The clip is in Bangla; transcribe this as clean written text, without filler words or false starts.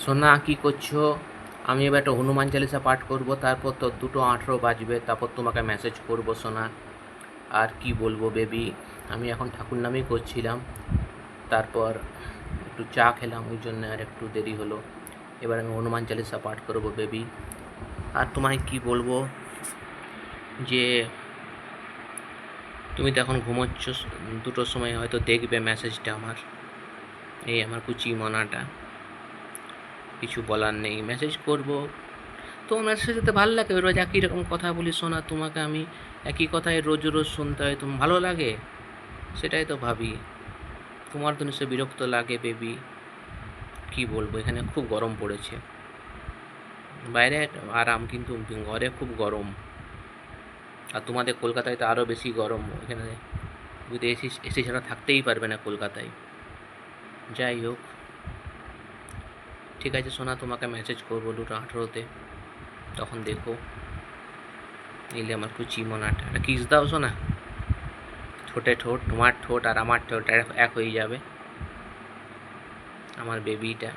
সোনা কি করছো? আমি এবার একটা হনুমান চালিসা পাঠ করব, তারপর তো 2:18 বাজবে, তারপর তোমাকে মেসেজ করব সোনা। আর কি বলবো বেবি, আমি এখন ঠাকুর নামেই করছিলাম, তারপর একটু চা খেলাম, ওই জন্য আর একটু দেরি হলো। এবার আমি হনুমান চালিসা পাঠ করব বেবি। আর তোমায় কি বলবো যে তুমি তো এখন ঘুমোচ্ছ, 2টোর সময় হয়তো দেখবে মেসেজটা আমার। এই আমার কুচি মনাটা, কিছু বলার নেই, মেসেজ করব। তোমার মেসেজ যেতে ভালো লাগে, রোজ একই রকম কথা বলি শোনা, তোমাকে আমি একই কথাই রোজ রোজ শুনতে হয়, তোমার ভালো লাগে? সেটাই তো ভাবি। তোমার তো নিশ্চয়ই বিরক্ত লাগে বেবি। কি বলবো, এখানে খুব গরম পড়েছে, বাইরে আরাম কিন্তু ঘরে খুব গরম। আর তোমাদের কলকাতায় তো আরও বেশি গরম, এখানে তুমি তো এসি এসি ছাড়া থাকতেই পারবে না কলকাতায়। যাই হোক, ঠিক আছে সোনা, তোমাকে মেসেজ করবো 2:18-তে, তখন দেখো। নিলে আমার কুচি মনাটা একটা কিস দাও শোনা, ঠোঁটে ঠোঁট, তোমার ঠোঁট আর আমার ঠোঁট এক হয়ে যাবে, আমার বেবিটা।